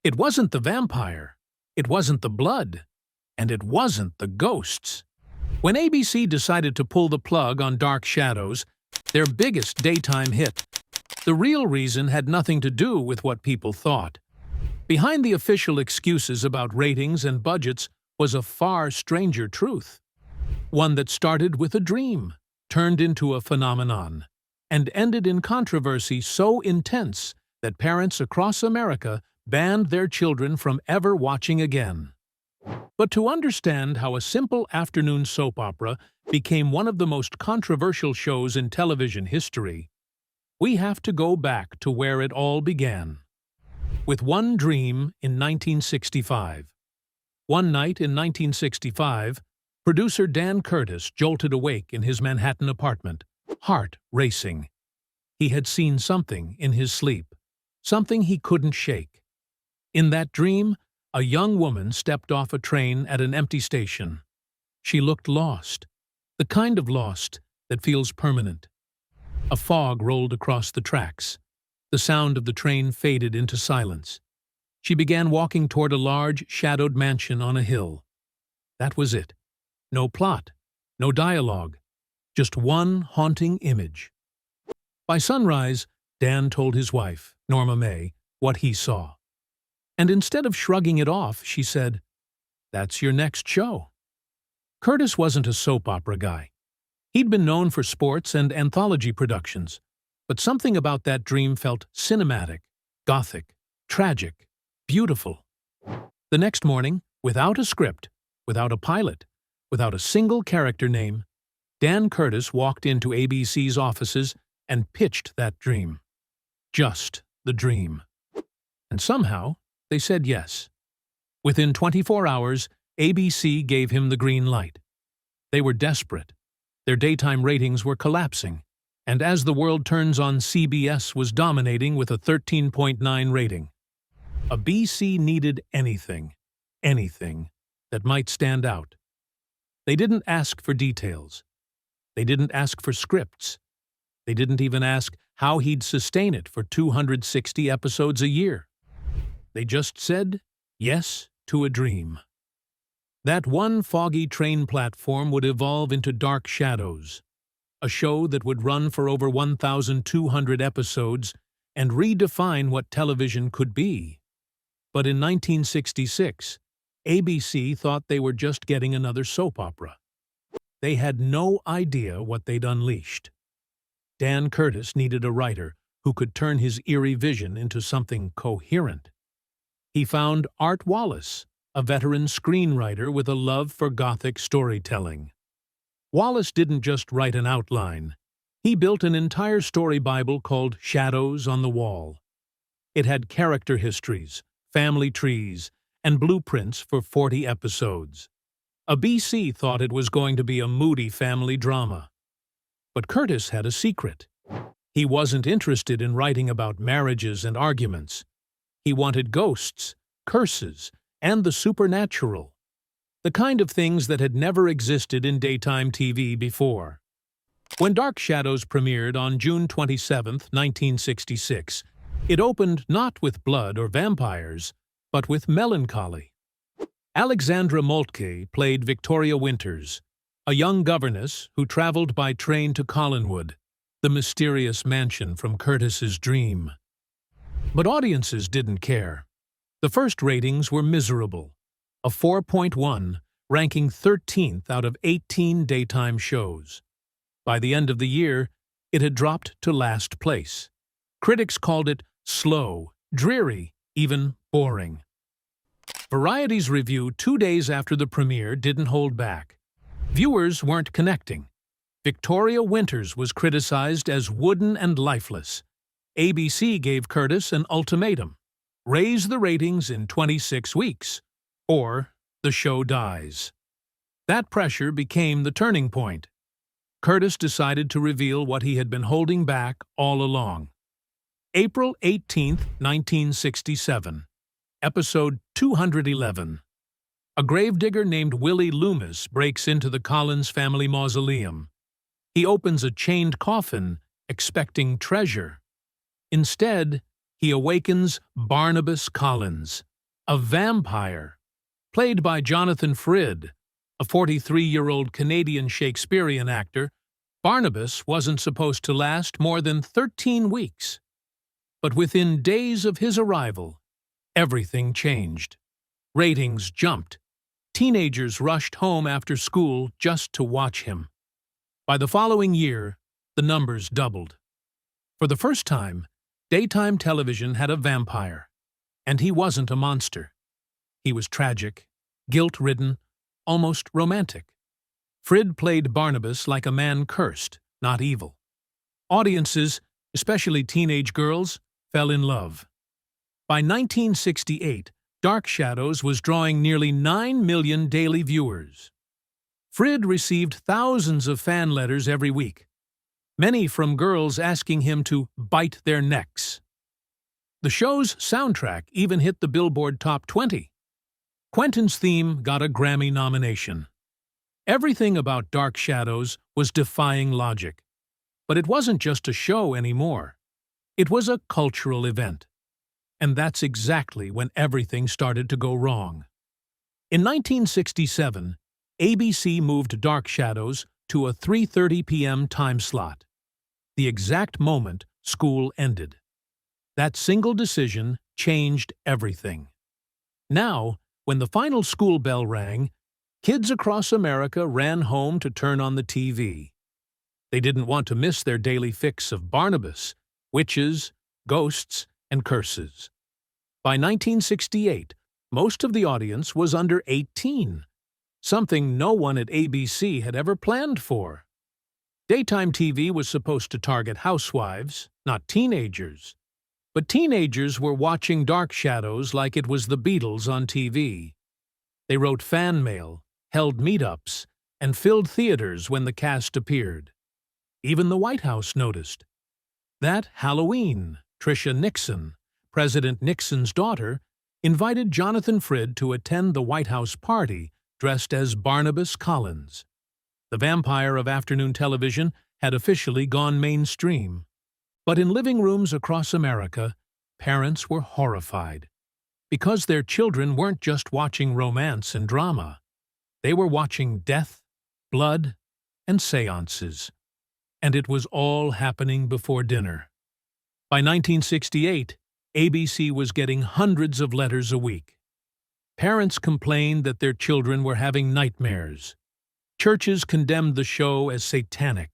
It wasn't the vampire, it wasn't the blood, and it wasn't the ghosts. When ABC decided to pull the plug on Dark Shadows, their biggest daytime hit, the real reason had nothing to do with what people thought. Behind the official excuses about ratings and budgets was a far stranger truth. One that started with a dream, turned into a phenomenon, and ended in controversy so intense that parents across America banned their children from ever watching again. But to understand how a simple afternoon soap opera became one of the most controversial shows in television history, we have to go back to where it all began. With One Dream in 1965. One night in 1965, producer Dan Curtis jolted awake in his Manhattan apartment, heart racing. He had seen something in his sleep, something he couldn't shake. In that dream, a young woman stepped off a train at an empty station. She looked lost, the kind of lost that feels permanent. A fog rolled across the tracks. The sound of the train faded into silence. She began walking toward a large, shadowed mansion on a hill. That was it. No plot, no dialogue, just one haunting image. By sunrise, Dan told his wife, Norma May, what he saw. And instead of shrugging it off, she said, "That's your next show." Curtis wasn't a soap opera guy. He'd been known for sports and anthology productions, but something about that dream felt cinematic, gothic, tragic, beautiful. The next morning, without a script, without a pilot, without a single character name, Dan Curtis walked into ABC's offices and pitched that dream. Just the dream. And somehow, they said yes. Within 24 hours, ABC gave him the green light. They were desperate. Their daytime ratings were collapsing, and As the World Turns on CBS was dominating with a 13.9 rating. ABC needed anything that might stand out. They didn't ask for details. They didn't ask for scripts. They didn't even ask how he'd sustain it for 260 episodes a year. They just said yes to a dream. That one foggy train platform would evolve into Dark Shadows, a show that would run for over 1,200 episodes and redefine what television could be. But in 1966, ABC thought they were just getting another soap opera. They had no idea what they'd unleashed. Dan Curtis needed a writer who could turn his eerie vision into something coherent. He found Art Wallace, a veteran screenwriter with a love for Gothic storytelling. Wallace didn't just write an outline. He built an entire story Bible called Shadows on the Wall. It had character histories, family trees, and blueprints for 40 episodes. ABC thought it was going to be a moody family drama. But Curtis had a secret. He wasn't interested in writing about marriages and arguments. He wanted ghosts, curses, and the supernatural, the kind of things that had never existed in daytime TV before. When Dark Shadows premiered on June 27, 1966, it opened not with blood or vampires, but with melancholy. Alexandra Moltke played Victoria Winters, a young governess who traveled by train to Collinwood, the mysterious mansion from Curtis's dream. But audiences didn't care. The first ratings were miserable, a 4.1, ranking 13th out of 18 daytime shows. By the end of the year, it had dropped to last place. Critics called it slow, dreary, even boring. Variety's review 2 days after the premiere didn't hold back. Viewers weren't connecting. Victoria Winters was criticized as wooden and lifeless. ABC gave Curtis an ultimatum: raise the ratings in 26 weeks, or the show dies. That pressure became the turning point. Curtis decided to reveal what he had been holding back all along. April 18, 1967. Episode 211. A gravedigger named Willie Loomis breaks into the Collins family mausoleum. He opens a chained coffin, expecting treasure. Instead, he awakens Barnabas Collins, A vampire, played by Jonathan Frid, a 43-year-old Canadian Shakespearean actor. Barnabas wasn't supposed to last more than 13 weeks. But within days of his arrival, everything changed. Ratings jumped. Teenagers rushed home after school just to watch him. By the following year, the numbers doubled. For the first time, daytime television had a vampire, and he wasn't a monster. He was tragic, guilt-ridden, almost romantic. Frid played Barnabas like a man cursed, not evil. Audiences, especially teenage girls, fell in love. By 1968, Dark Shadows was drawing nearly 9 million daily viewers. Frid received thousands of fan letters every week, many from girls asking him to bite their necks. The show's soundtrack even hit the Billboard Top 20. Quentin's theme got a Grammy nomination. Everything about Dark Shadows was defying logic. But it wasn't just a show anymore. It was a cultural event. And that's exactly when everything started to go wrong. In 1967, ABC moved Dark Shadows to a 3:30 p.m. time slot, the exact moment school ended. That single decision changed everything. Now, when the final school bell rang, kids across America ran home to turn on the TV. They didn't want to miss their daily fix of Barnabas, witches, ghosts, and curses. By 1968, most of the audience was under 18, something no one at ABC had ever planned for. Daytime TV was supposed to target housewives, not teenagers. But teenagers were watching Dark Shadows like it was the Beatles on TV. They wrote fan mail, held meetups, and filled theaters when the cast appeared. Even the White House noticed. That Halloween, Tricia Nixon, President Nixon's daughter, invited Jonathan Frid to attend the White House party dressed as Barnabas Collins. The vampire of afternoon television had officially gone mainstream. But in living rooms across America, parents were horrified. Because their children weren't just watching romance and drama. They were watching death, blood, and seances. And it was all happening before dinner. By 1968, ABC was getting hundreds of letters a week. Parents complained that their children were having nightmares. Churches condemned the show as satanic.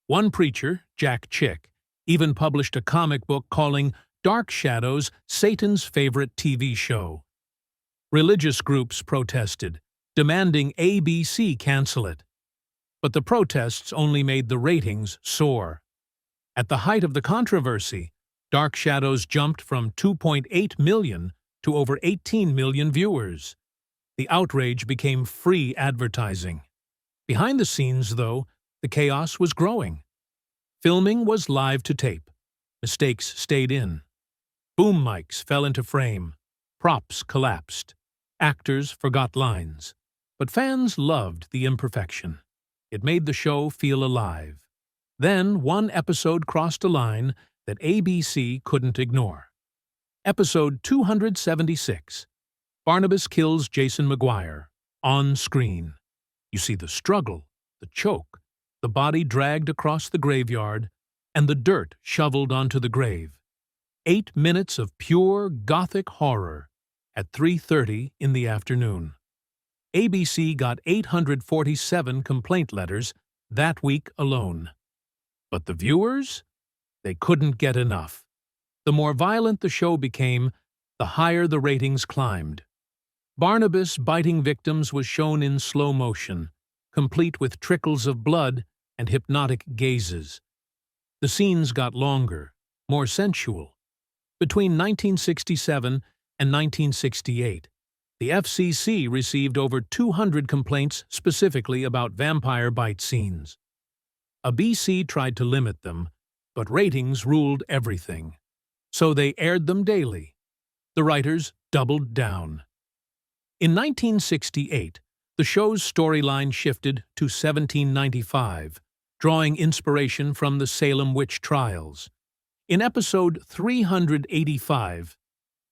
One preacher, Jack Chick, even published a comic book calling Dark Shadows Satan's favorite TV show. Religious groups protested, demanding ABC cancel it. But the protests only made the ratings soar. At the height of the controversy, Dark Shadows jumped from 2.8 million to over 18 million viewers. The outrage became free advertising. Behind the scenes, though, the chaos was growing. Filming was live to tape. Mistakes stayed in. Boom mics fell into frame. Props collapsed. Actors forgot lines. But fans loved the imperfection. It made the show feel alive. Then one episode crossed a line that ABC couldn't ignore. Episode 276. Barnabas kills Jason McGuire. On screen. You see the struggle, the choke, the body dragged across the graveyard, and the dirt shoveled onto the grave. 8 minutes of pure Gothic horror at 3:30 in the afternoon. ABC got 847 complaint letters that week alone. But the viewers? They couldn't get enough. The more violent the show became, the higher the ratings climbed. Barnabas biting victims was shown in slow motion, complete with trickles of blood and hypnotic gazes. The scenes got longer, more sensual. Between 1967 and 1968, the FCC received over 200 complaints specifically about vampire bite scenes. ABC tried to limit them, but ratings ruled everything. So they aired them daily. The writers doubled down. In 1968, the show's storyline shifted to 1795, drawing inspiration from the Salem witch trials. In episode 385,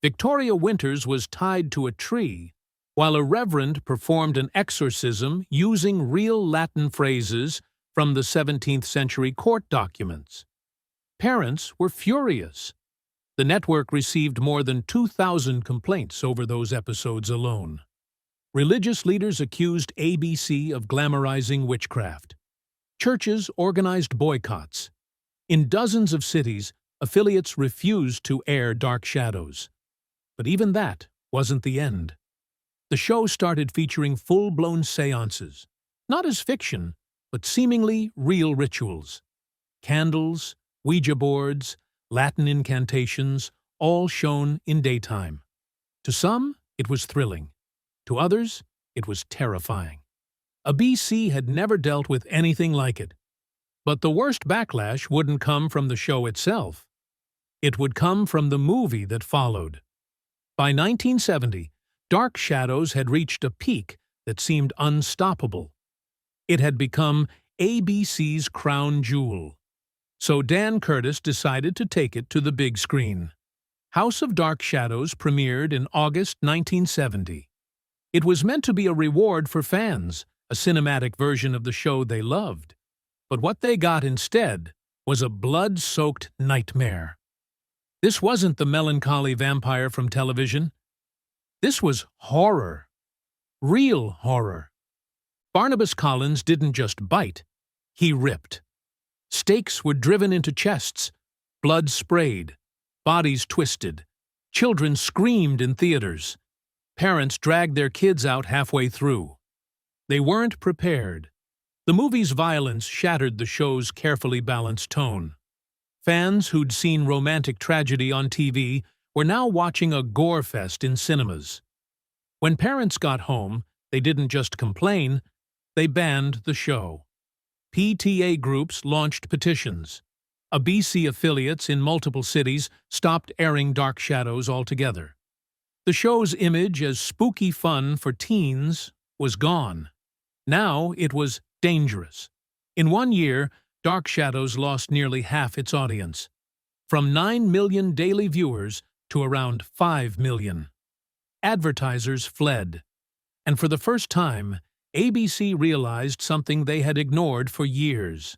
Victoria Winters was tied to a tree, while a reverend performed an exorcism using real Latin phrases from the 17th century court documents. Parents were furious. The network received more than 2,000 complaints over those episodes alone. Religious leaders accused ABC of glamorizing witchcraft. Churches organized boycotts. In dozens of cities, affiliates refused to air Dark Shadows. But even that wasn't the end. The show started featuring full-blown seances, not as fiction, but seemingly real rituals. Candles, Ouija boards, Latin incantations, all shown in daytime. To some, it was thrilling. To others, it was terrifying. ABC had never dealt with anything like it. But the worst backlash wouldn't come from the show itself. It would come from the movie that followed. By 1970, Dark Shadows had reached a peak that seemed unstoppable. It had become ABC's crown jewel. So Dan Curtis decided to take it to the big screen. House of Dark Shadows premiered in August 1970. It was meant to be a reward for fans, a cinematic version of the show they loved. But what they got instead was a blood-soaked nightmare. This wasn't the melancholy vampire from television. This was horror. Real horror. Barnabas Collins didn't just bite, he ripped. Stakes were driven into chests, blood sprayed, bodies twisted, children screamed in theaters. Parents dragged their kids out halfway through. They weren't prepared. The movie's violence shattered the show's carefully balanced tone. Fans who'd seen romantic tragedy on TV were now watching a gore fest in cinemas. When parents got home, they didn't just complain, they banned the show. PTA groups launched petitions. ABC affiliates in multiple cities stopped airing Dark Shadows altogether. The show's image as spooky fun for teens was gone. Now it was dangerous. In 1 year, Dark Shadows lost nearly half its audience, from 9 million daily viewers to around 5 million. Advertisers fled, and for the first time, ABC realized something they had ignored for years.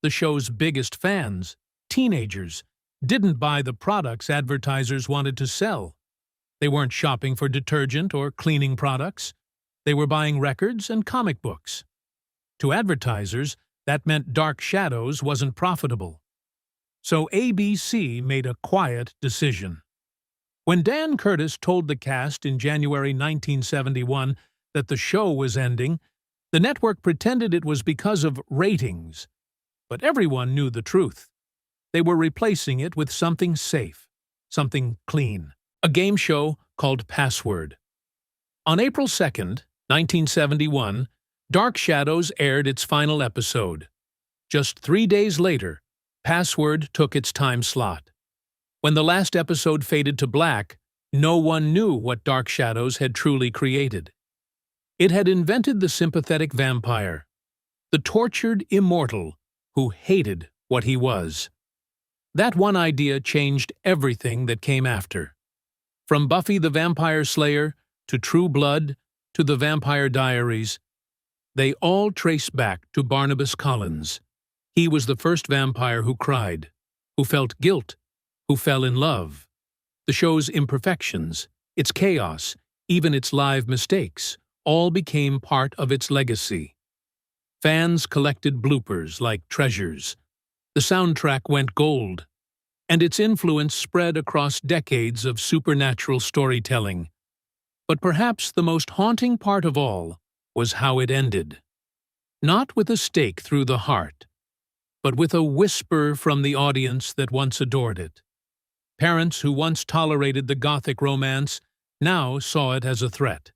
The show's biggest fans, teenagers, didn't buy the products advertisers wanted to sell. They weren't shopping for detergent or cleaning products. They were buying records and comic books. To advertisers, that meant Dark Shadows wasn't profitable. So ABC made a quiet decision. When Dan Curtis told the cast in January 1971 that the show was ending, the network pretended it was because of ratings. But everyone knew the truth. They were replacing it with something safe, something clean. A game show called Password. On April 2nd, 1971, Dark Shadows aired its final episode. Just 3 days later, Password took its time slot. When the last episode faded to black, no one knew what Dark Shadows had truly created. It had invented the sympathetic vampire, the tortured immortal who hated what he was. That one idea changed everything that came after. From Buffy the Vampire Slayer to True Blood to the Vampire Diaries, they all trace back to Barnabas Collins. He was the first vampire who cried, who felt guilt, who fell in love. The show's imperfections, its chaos, even its live mistakes, all became part of its legacy. Fans collected bloopers like treasures. The soundtrack went gold, and its influence spread across decades of supernatural storytelling. But perhaps the most haunting part of all was how it ended. Not with a stake through the heart, but with a whisper from the audience that once adored it. Parents who once tolerated the Gothic romance now saw it as a threat.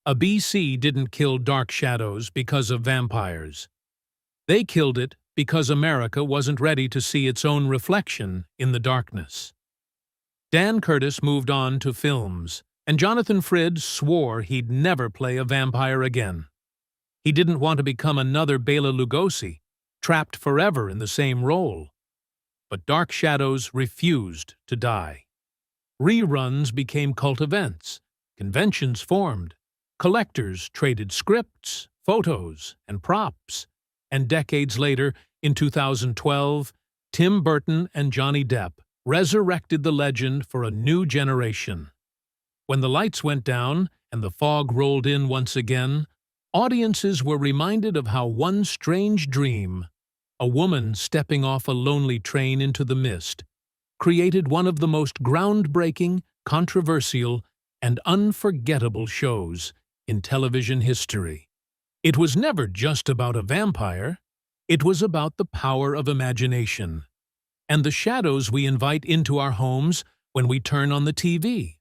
ABC didn't kill Dark Shadows because of vampires. They killed it because America wasn't ready to see its own reflection in the darkness. Dan Curtis moved on to films, and Jonathan Frid swore he'd never play a vampire again. He didn't want to become another Bela Lugosi, trapped forever in the same role. But Dark Shadows refused to die. Reruns became cult events, conventions formed, collectors traded scripts, photos, and props, and decades later, in 2012, Tim Burton and Johnny Depp resurrected the legend for a new generation. When the lights went down and the fog rolled in once again, audiences were reminded of how one strange dream, a woman stepping off a lonely train into the mist, created one of the most groundbreaking, controversial, and unforgettable shows in television history. It was never just about a vampire. It was about the power of imagination and the shadows we invite into our homes when we turn on the TV.